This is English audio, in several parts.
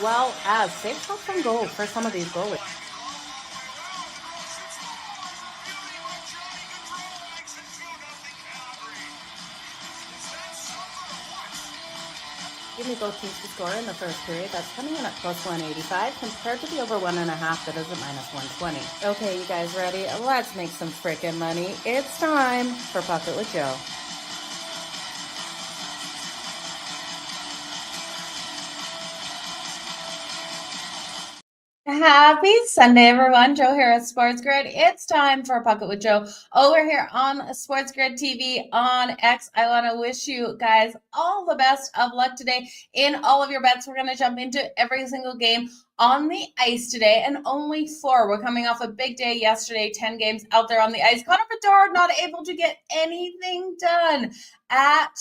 well as safe shots on goal for some of these goalies. Give me both teams to score in the first period. That's coming in at plus 185 compared to the over 1.5 that is at minus 120. Okay, you guys ready? Let's make some freaking money. It's time for Pocket with Jo. Happy Sunday, everyone. Jo here at SportsGrid. It's time for Pocket with Jo over here on SportsGrid TV on X. I want to wish you guys all the best of luck today in all of your bets. We're going to jump into every single game on the ice today, and only 4. We're coming off a big day yesterday, 10 games out there on the ice. Connor Bedard not able to get anything done at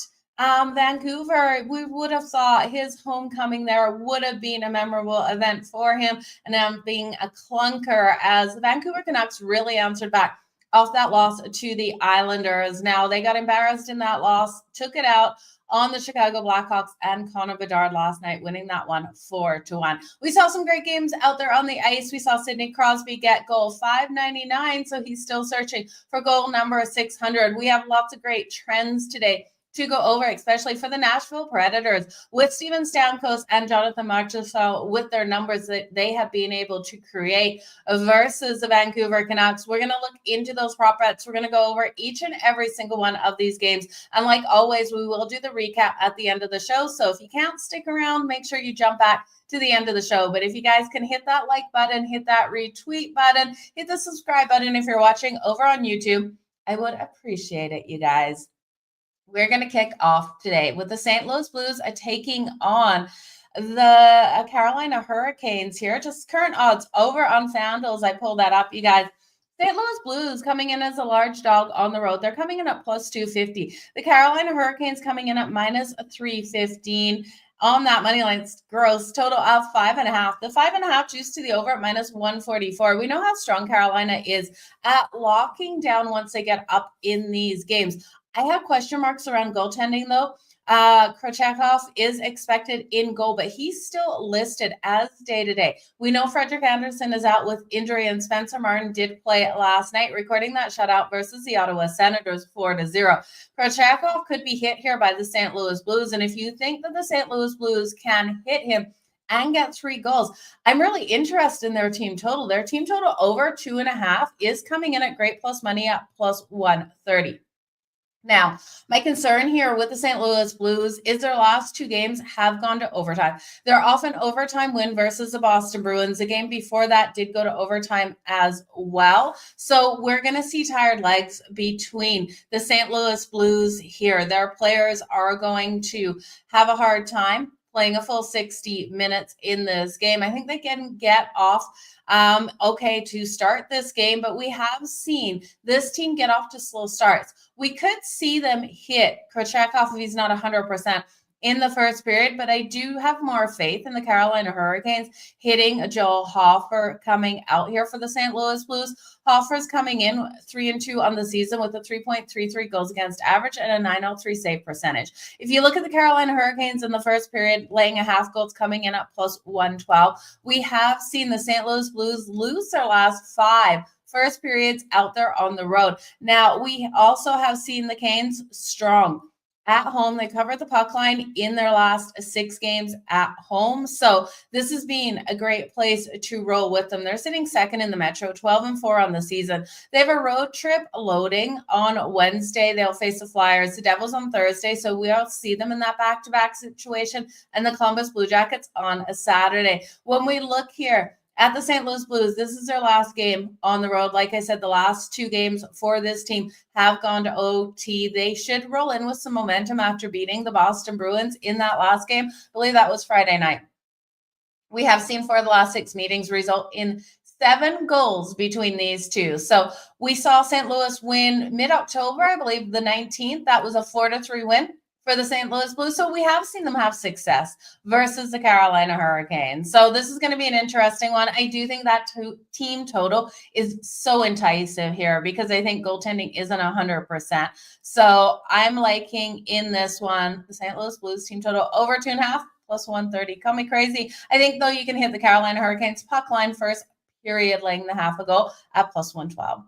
Vancouver. We would have thought his homecoming there would have been a memorable event for him, and being a clunker as the Vancouver Canucks really answered back off that loss to the Islanders. Now they got embarrassed in that loss, took it out on the Chicago Blackhawks and Connor Bedard last night, winning that one 4-1. We saw some great games out there on the ice. We saw Sidney Crosby get goal 599, so he's still searching for goal number 600. We have lots of great trends today to go over, especially for the Nashville Predators, with Steven Stamkos and Jonathan Marchessault, with their numbers that they have been able to create versus the Vancouver Canucks. We're going to look into those prop bets. We're going to go over each and every single one of these games. And like always, we will do the recap at the end of the show. So if you can't stick around, make sure you jump back to the end of the show. But if you guys can hit that like button, hit that retweet button, hit the subscribe button if you're watching over on YouTube, I would appreciate it, you guys. We're going to kick off today with the St. Louis Blues taking on the Carolina Hurricanes here. Just current odds over on FanDuel. I pulled that up, you guys. St. Louis Blues coming in as a large dog on the road. They're coming in at plus 250. The Carolina Hurricanes coming in at minus 315. On that money line, gross total of 5.5. The 5.5 juice to the over at minus 144. We know how strong Carolina is at locking down once they get up in these games. I have question marks around goaltending, though. Krochakov is expected in goal, but he's still listed as day-to-day. We know Frederik Andersen is out with injury, and Spencer Martin did play last night, recording that shutout versus the Ottawa Senators 4-0. Krochakov could be hit here by the St. Louis Blues, and if you think that the St. Louis Blues can hit him and get 3 goals, I'm really interested in their team total. Their team total over 2.5 is coming in at great plus money at plus 130. Now, my concern here with the St. Louis Blues is their last 2 games have gone to overtime. They're off an overtime win versus the Boston Bruins. The game before that did go to overtime as well. So we're going to see tired legs between the St. Louis Blues here. Their players are going to have a hard time playing a full 60 minutes in this game. I think they can get off okay to start this game, but we have seen this team get off to slow starts. We could see them hit Krochakov if he's not 100% in the first period, but I do have more faith in the Carolina Hurricanes hitting Joel Hofer coming out here for the St. Louis Blues. Hofer's coming in 3-2 on the season with a 3.33 goals against average and a 903 save percentage. If you look at the Carolina Hurricanes in the first period, laying a half goals coming in at plus 112, we have seen the St. Louis Blues lose their last 5 first periods out there on the road. Now, we also have seen the Canes strong at home. They covered the puck line in their last 6 games at home. So this has been a great place to roll with them. They're sitting second in the Metro, 12-4 on the season. They have a road trip loading on Wednesday. They'll face the Flyers, the Devils on Thursday. So we'll see them in that back-to-back situation, and the Columbus Blue Jackets on a Saturday. When we look here at the St. Louis Blues, this is their last game on the road. Like I said, the last 2 games for this team have gone to OT. They should roll in with some momentum after beating the Boston Bruins in that last game. I believe that was Friday night. We have seen 4 of the last 6 meetings result in 7 goals between these two. So we saw St. Louis win mid-October, I believe the 19th. That was a 4-3 win for the St. Louis Blues. So we have seen them have success versus the Carolina Hurricanes. So this is going to be an interesting one. I do think that team total is so enticing here because I think goaltending isn't 100%. So I'm liking in this one, the St. Louis Blues team total over 2.5 plus 130. Call me crazy. I think, though, you can hit the Carolina Hurricanes puck line first period, laying the half a goal at plus 112.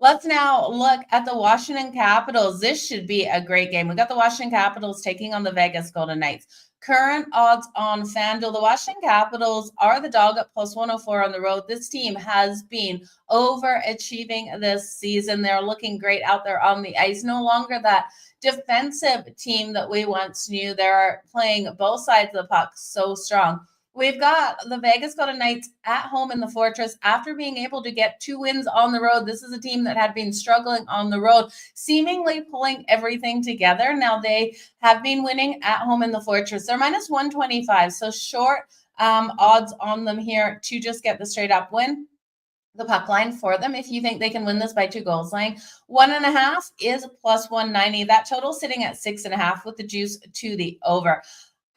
Let's now look at the Washington Capitals. This should be a great game. We got the Washington Capitals taking on the Vegas Golden Knights. Current odds on FanDuel, the Washington Capitals are the dog at plus 104 on the road. This team has been overachieving this season. They're looking great out there on the ice. No longer that defensive team that we once knew. They're playing both sides of the puck so strong. We've got the Vegas Golden Knights at home in the Fortress after being able to get 2 wins on the road. This is a team that had been struggling on the road, seemingly pulling everything together. Now they have been winning at home in the Fortress. They're minus 125, so short odds on them here to just get the straight up win. The puck line for them, if you think they can win this by 2 goals, laying 1.5 is plus 190. That total sitting at 6.5 with the juice to the over.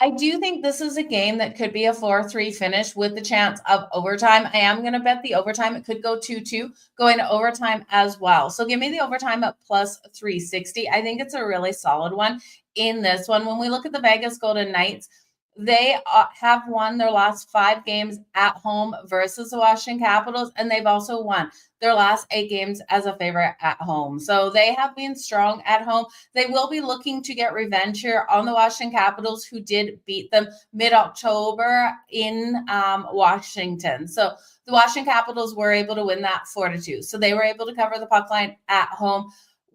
I do think this is a game that could be a 4-3 finish with the chance of overtime. I am going to bet the overtime. It could go 2-2, going to overtime as well. So give me the overtime at plus 360. I think it's a really solid one in this one. When we look at the Vegas Golden Knights, they have won their last 5 games at home versus the Washington Capitals, and they've also won their last 8 games as a favorite at home. So they have been strong at home. They will be looking to get revenge here on the Washington Capitals, who did beat them mid-October in Washington. So the Washington Capitals were able to win that 4-2. So they were able to cover the puck line at home.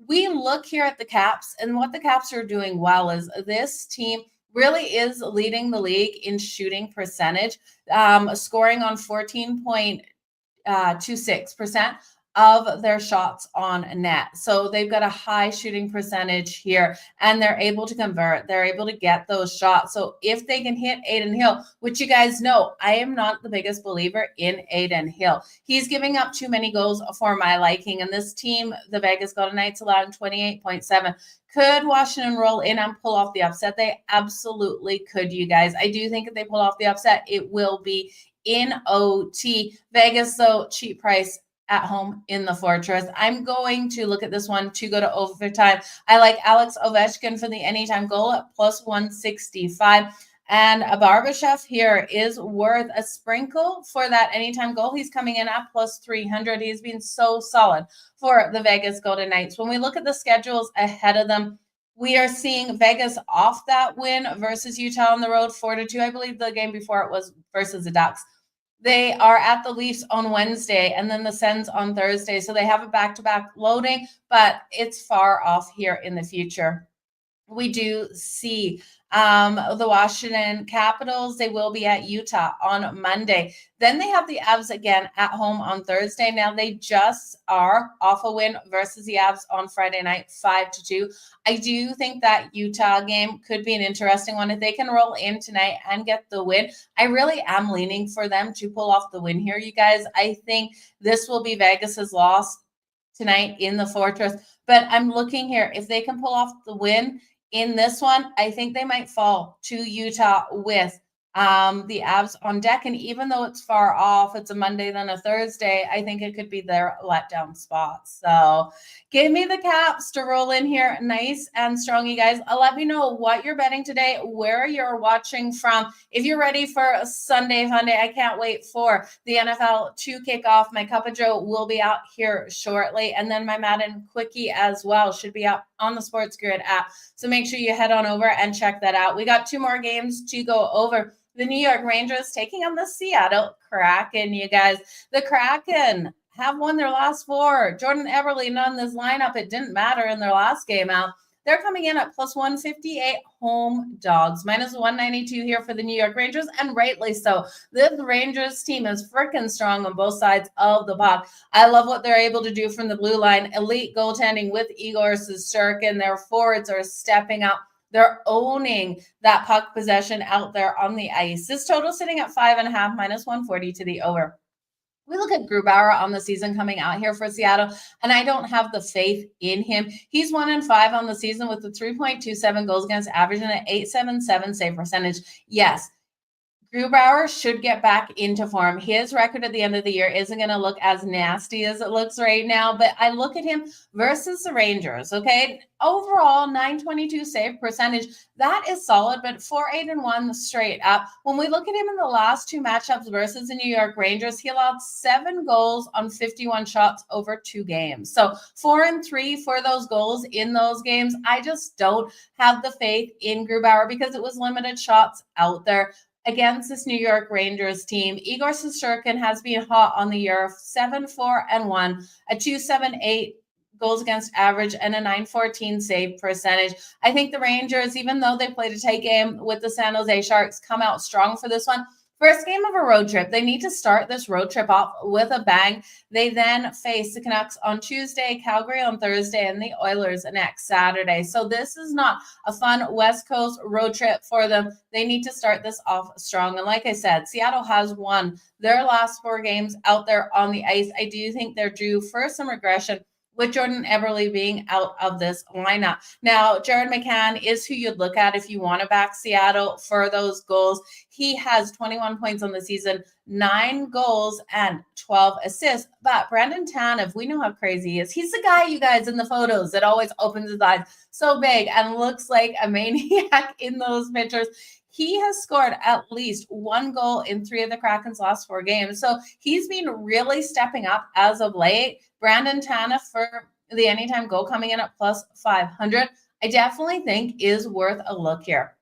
We look here at the Caps, and what the Caps are doing well is this team really is leading the league in shooting percentage, scoring on 14.26% of their shots on net. So they've got a high shooting percentage here, and they're able to convert. They're able to get those shots. So if they can hit Adin Hill, which you guys know, I am not the biggest believer in Adin Hill. He's giving up too many goals for my liking, and this team, the Vegas Golden Knights, allowing 28.7. Could Washington roll in and pull off the upset? They absolutely could, you guys. I do think if they pull off the upset, it will be in OT. Vegas, though, cheap price at home in the Fortress. I'm going to look at this one to go to overtime. I like Alex Ovechkin for the anytime goal at plus 165. And a Barbashev here is worth a sprinkle for that anytime goal. He's coming in at plus 300. He's been so solid for the Vegas Golden Knights. When we look at the schedules ahead of them, we are seeing Vegas off that win versus Utah on the road, 4-2. I believe the game before it was versus the Ducks. They are at the Leafs on Wednesday and then the Sens on Thursday. So they have a back-to-back loading, but it's far off here in the future. We do see the Washington Capitals. They will be at Utah on Monday. Then they have the Avs again at home on Thursday. Now they just are off a win versus the Avs on Friday night, 5-2. I do think that Utah game could be an interesting one. If they can roll in tonight and get the win, I really am leaning for them to pull off the win here, you guys. I think this will be Vegas's loss tonight in the Fortress. But I'm looking here. If they can pull off the win in this one, I think they might fall to Utah with the Avs on deck. And even though it's far off, it's a Monday, then a Thursday, I think it could be their letdown spot. So give me the Caps to roll in here nice and strong, you guys. Let me know what you're betting today, where you're watching from. If you're ready for a Sunday fun day, I can't wait for the NFL to kick off. My Cup of Joe will be out here shortly. And then my Madden Quickie as well should be up on the SportsGrid app. So make sure you head on over and check that out. We got 2 more games to go over. The New York Rangers taking on the Seattle Kraken, you guys. The Kraken have won their last 4. Jordan Eberle not in this lineup. It didn't matter in their last game out. They're coming in at plus 158 home dogs, minus 192 here for the New York Rangers, and rightly so. This Rangers team is freaking strong on both sides of the puck. I love what they're able to do from the blue line. Elite goaltending with Igor Shesterkin. Their forwards are stepping up. They're owning that puck possession out there on the ice. This total sitting at 5.5, minus 140 to the over. We look at Grubauer on the season coming out here for Seattle, and I don't have the faith in him. He's 1-5 on the season with a 3.27 goals against average and an 8.77 save percentage. Yes, Grubauer should get back into form. His record at the end of the year isn't going to look as nasty as it looks right now, but I look at him versus the Rangers, okay? Overall, 922 save percentage. That is solid, but 4-8-1 straight up. When we look at him in the last two matchups versus the New York Rangers, he allowed 7 goals on 51 shots over 2 games. So 4-3 for those goals in those games. I just don't have the faith in Grubauer because it was limited shots out there against this New York Rangers team. Igor Shesterkin has been hot on the year, 7-4-1, a 2.78 goals against average, and a 914 save percentage. I think the Rangers, even though they played a tight game with the San Jose Sharks, come out strong for this one. First game of a road trip. They need to start this road trip off with a bang. They then face the Canucks on Tuesday, Calgary on Thursday, and the Oilers next Saturday. So this is not a fun West Coast road trip for them. They need to start this off strong. And like I said, Seattle has won their last 4 games out there on the ice. I do think they're due for some regression with Jordan Eberle being out of this lineup. Now, Jared McCann is who you'd look at if you want to back Seattle for those goals. He has 21 points on the season, 9 goals and 12 assists. But Brandon Tanev, we know how crazy he is. He's the guy, you guys, in the photos that always opens his eyes so big and looks like a maniac in those pictures. He has scored at least 1 goal in 3 of the Kraken's last 4 games. So he's been really stepping up as of late. Brandon Tanev for the anytime goal coming in at plus 500, I definitely think is worth a look here.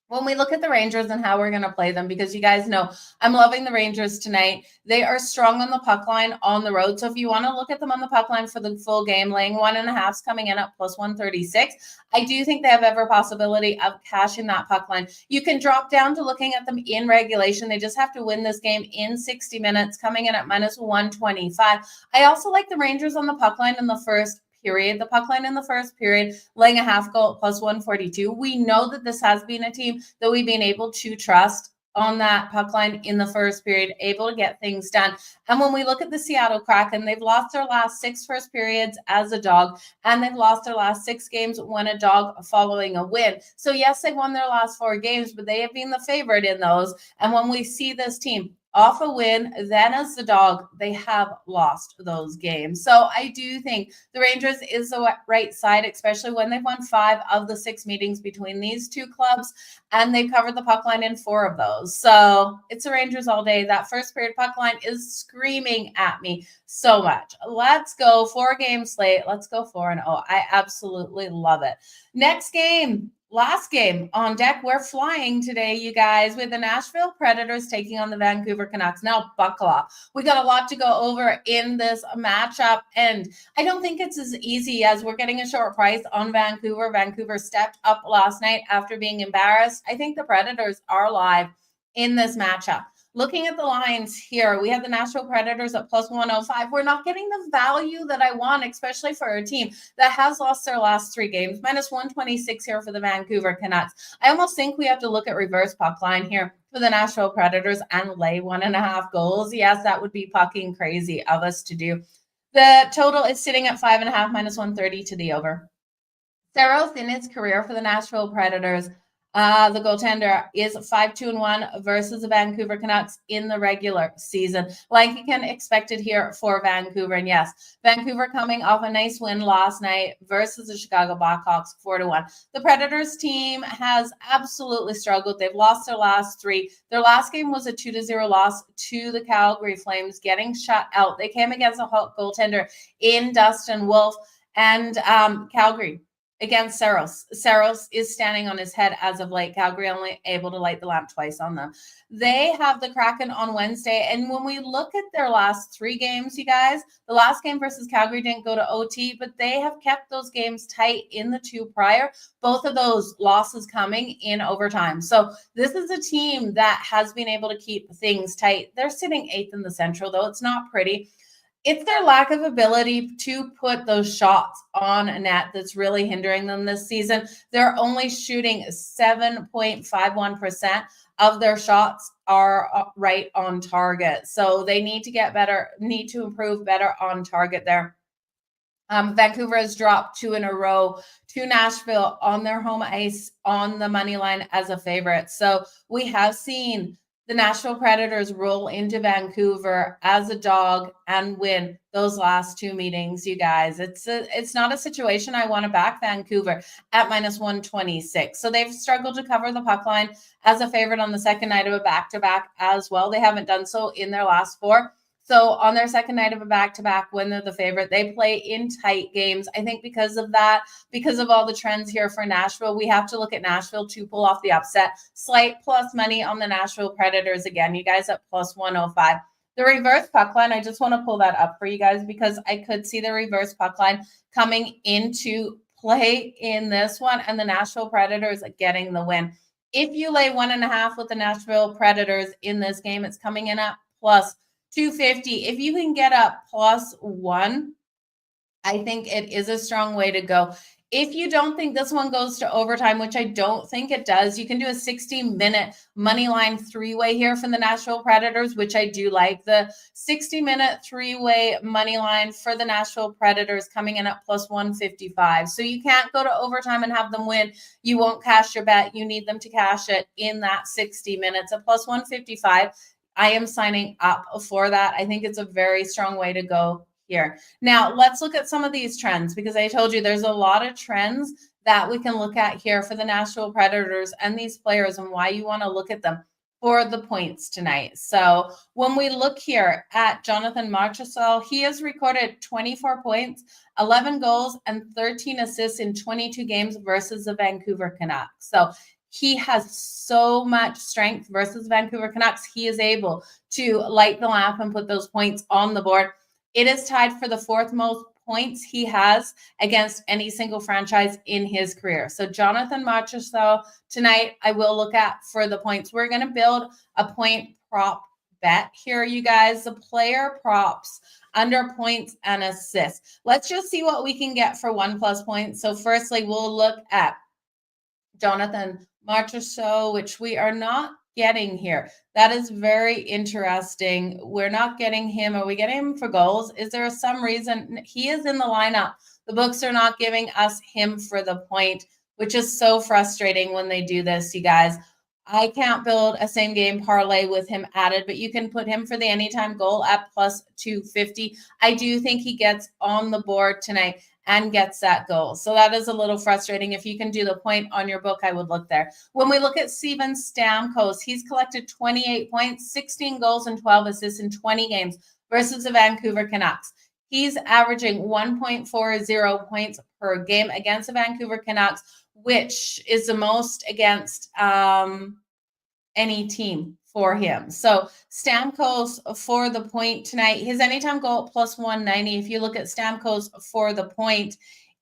When we look at the Rangers and how we're going to play them, because you guys know I'm loving the Rangers tonight. They are strong on the puck line on the road. So if you want to look at them on the puck line for the full game, laying 1.5 coming in at plus 136, I do think they have every possibility of cashing that puck line. You can drop down to looking at them in regulation. They just have to win this game in 60 minutes, coming in at minus 125. I also like the Rangers on the puck line in the first period. The puck line in the first period, laying a half goal plus 142. We know that this has been a team that we've been able to trust on that puck line in the first period, able to get things done. And when we look at the Seattle Kraken, they've lost their last 6 first periods as a dog, and they've lost their last 6 games when a dog following a win. So yes, they won their last 4 games, but they have been the favorite in those. And when we see this team off a win, then as the dog, they have lost those games. So I do think the Rangers is the right side, especially when they've won 5 of the 6 meetings between these two clubs, and they've covered the puck line in 4 of those. So it's the Rangers all day. That first period puck line is screaming at me so much. Let's go 4-game slate. Let's go 4-0. I absolutely love it. Next game. Last game on deck. We're flying today, you guys, with the Nashville Predators taking on the Vancouver Canucks. Now, buckle up. We got a lot to go over in this matchup, and I don't think it's as easy as we're getting a short price on Vancouver. Vancouver stepped up last night after being embarrassed. I think the Predators are live in this matchup. Looking at the lines here, we have the Nashville Predators at plus 105. We're not getting the value that I want, especially for a team that has lost their last 3 games. Minus 126 here for the Vancouver Canucks. I almost think we have to look at reverse puck line here for the Nashville Predators and lay 1.5 goals. Yes, that would be pucking crazy of us to do. The total is sitting at 5.5, minus 130 to the over. Saros in his career for the Nashville Predators, the goaltender, is 5-2-1 versus the Vancouver Canucks in the regular season. Like you can expect it here for Vancouver. And yes, Vancouver coming off a nice win last night versus the Chicago Blackhawks 4-1. The Predators team has absolutely struggled. They've lost their last 3. Their last game was a 2-0 loss to the Calgary Flames, getting shut out. They came against a hot goaltender in Dustin Wolf, and Calgary against Saros. Saros is standing on his head as of late. Calgary only able to light the lamp twice on them. They have the Kraken on Wednesday. And when we look at their last 3 games, you guys, the last game versus Calgary didn't go to OT, but they have kept those games tight in the 2 prior. Both of those losses coming in overtime. So this is a team that has been able to keep things tight. They're sitting 8th in the Central, though. It's not pretty. It's their lack of ability to put those shots on a net that's really hindering them this season. They're only shooting 7.51% of their shots are right on target. So they need to get better, need to improve better on target there. Vancouver has dropped 2 in a row to Nashville on their home ice on the money line as a favorite. So we have seen the Nashville Predators roll into Vancouver as a dog and win those last two meetings, you guys. It's not a situation I want to back Vancouver at -126. So they've struggled to cover the puck line as a favorite on the second night of a back-to-back as well. They haven't done so in their last four. So on their second night of a back-to-back, when they're the favorite, they play in tight games. I think because of that, because of all the trends here for Nashville, we have to look at Nashville to pull off the upset. Slight plus money on the Nashville Predators again. You guys at +105. The reverse puck line, I just want to pull that up for you guys because I could see the reverse puck line coming into play in this one and the Nashville Predators getting the win. If you lay 1.5 with the Nashville Predators in this game, it's coming in at +250. If you can get up +1, I think it is a strong way to go. If you don't think this one goes to overtime, which I don't think it does, you can do a 60-minute money line three-way here from the Nashville Predators, which I do like. The 60-minute three-way money line for the Nashville Predators coming in at +155. So you can't go to overtime and have them win. You won't cash your bet. You need them to cash it in that 60 minutes. At +155, I am signing up for that. I think it's a very strong way to go here. Now, let's look at some of these trends because I told you there's a lot of trends that we can look at here for the Nashville Predators and these players and why you want to look at them for the points tonight. So when we look here at Jonathan Marchessault, he has recorded 24 points, 11 goals, and 13 assists in 22 games versus the Vancouver Canucks. So he has so much strength versus Vancouver Canucks. He is able to light the lamp and put those points on the board. It is tied for the fourth most points he has against any single franchise in his career. So Jonathan Marchessault tonight, I will look at for the points. We're going to build a point prop bet here, you guys. The player props under points and assists. Let's just see what we can get for 1+ points. So firstly, we'll look at Jonathan Marchessault, which we are not getting here. That is very interesting. We're not getting him. Are we getting him for goals? Is there some reason he is in the lineup? The books are not giving us him for the point, which is so frustrating when they do this, you guys. I can't build a same game parlay with him added, but you can put him for the anytime goal at +250. I do think he gets on the board tonight and gets that goal. So that is a little frustrating. If you can do the point on your book, I would look there. When we look at Steven Stamkos, he's collected 28 points, 16 goals, and 12 assists in 20 games versus the Vancouver Canucks. He's averaging 1.40 points per game against the Vancouver Canucks, which is the most against any team for him. So Stamkos for the point tonight, his anytime goal +190. If you look at Stamkos for the point,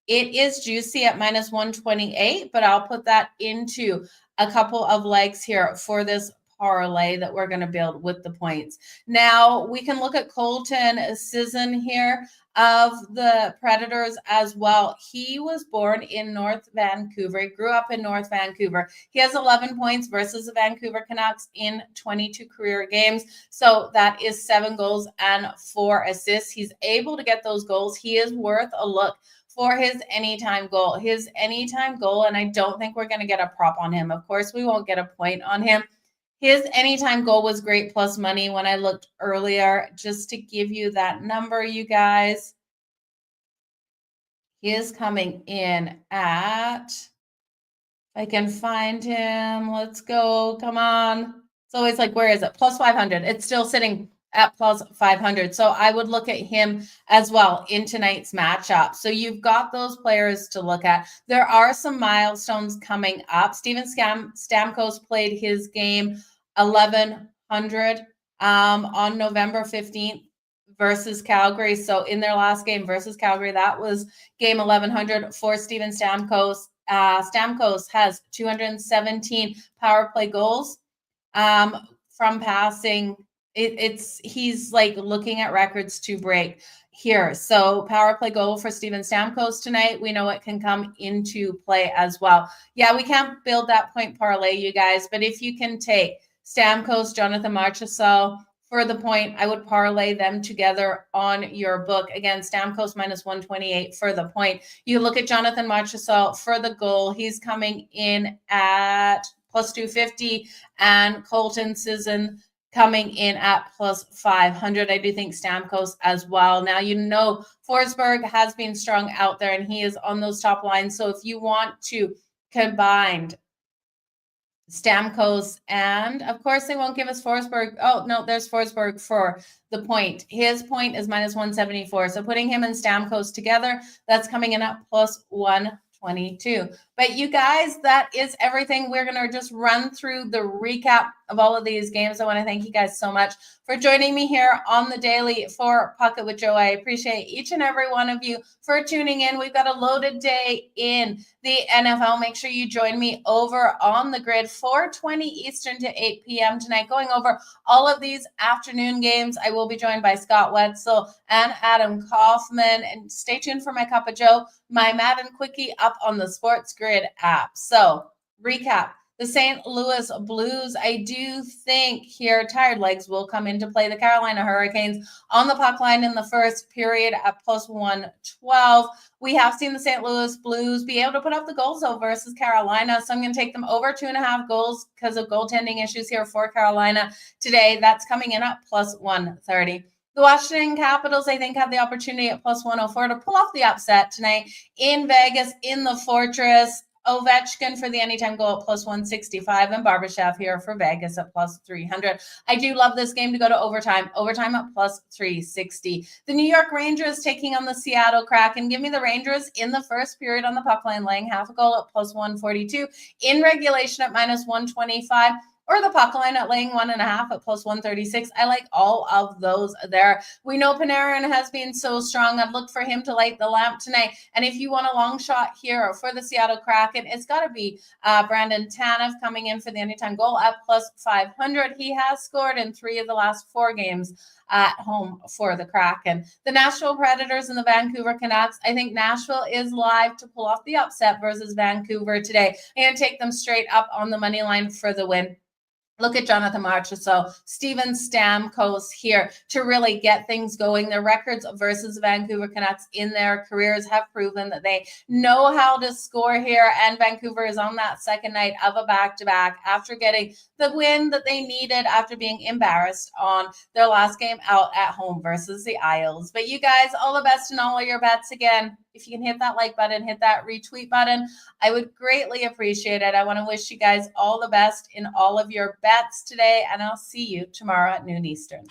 it is juicy at -128, but I'll put that into a couple of legs here for this parlay that we're going to build with the points. Now we can look at Colton Sisson here of the Predators as well. He was born in North Vancouver. He grew up in North Vancouver. He has 11 points versus the Vancouver Canucks in 22 career games. So that is 7 goals and 4 assists. He's able to get those goals. He is worth a look for his anytime goal. His anytime goal, and I don't think we're going to get a prop on him. Of course, we won't get a point on him. His anytime goal was great plus money when I looked earlier, just to give you that number, you guys. He is coming in at, if I can find him, let's go, come on. It's always like, where is it? +500. It's still sitting at +500. So I would look at him as well in tonight's matchup. So you've got those players to look at. There are some milestones coming up. Steven Stamkos played his game 1100 on November 15th versus Calgary. So in their last game versus Calgary, that was game 1100 for Steven Stamkos. Stamkos has 217 power play goals from passing. He's like looking at records to break here. So power play goal for Steven Stamkos tonight. We know it can come into play as well. Yeah, we can't build that point parlay, you guys, but if you can take Stamkos, Jonathan Marchessault for the point, I would parlay them together on your book. Again, Stamkos -128 for the point. You look at Jonathan Marchessault for the goal. He's coming in at plus 250, and Colton Sisson coming in at plus 500. I do think Stamkos as well. Now, you know, Forsberg has been strong out there and he is on those top lines. So if you want to combine Stamkos, and of course they won't give us Forsberg. Oh, no, there's Forsberg for the point. His point is minus 174. So putting him and Stamkos together, that's coming in at plus 122. But you guys, that is everything. We're going to just run through the recap of all of these games. I want to thank you guys so much for joining me here on the daily for Puck It with Jo. I appreciate each and every one of you for tuning in. We've got a loaded day in the NFL. Make sure you join me over on the grid, 4:20 Eastern to 8 p.m. tonight, going over all of these afternoon games. I will be joined by Scott Wetzel and Adam Kaufman. And stay tuned for my Cup of Joe, my Madden Quickie up on the SportsGrid app. So, recap. The St. Louis Blues, I do think here, tired legs will come into play. The Carolina Hurricanes on the puck line in the first period at plus 112. We have seen the St. Louis Blues be able to put up the goals though versus Carolina. So I'm going to take them over 2.5 goals because of goaltending issues here for Carolina today. That's coming in at plus 130. The Washington Capitals, I think, have the opportunity at plus 104 to pull off the upset tonight in Vegas in the Fortress. Ovechkin for the anytime goal at plus 165, and Barbashev here for Vegas at plus 300. I do love this game to go to overtime. Overtime at plus 360. The New York Rangers taking on the Seattle Kraken. Give me the Rangers in the first period on the puck line, laying half a goal at plus 142. In regulation at minus 125. Or the puck line at laying 1.5 at plus 136. I like all of those there. We know Panarin has been so strong. I've looked for him to light the lamp tonight. And if you want a long shot here for the Seattle Kraken, it's got to be Brandon Tanev coming in for the anytime goal at plus 500. He has scored in 3 of the last 4 games at home for the Kraken. The Nashville Predators and the Vancouver Canucks. I think Nashville is live to pull off the upset versus Vancouver today. I'm going to take them straight up on the money line for the win. Look at Jonathan Marchessault, Steven Stamkos here to really get things going. Their records versus Vancouver Canucks in their careers have proven that they know how to score here. And Vancouver is on that second night of a back-to-back after getting the win that they needed after being embarrassed on their last game out at home versus the Isles. But you guys, all the best in all of your bets. Again, if you can hit that like button, hit that retweet button, I would greatly appreciate it. I want to wish you guys all the best in all of your bets today, and I'll see you tomorrow at noon Eastern.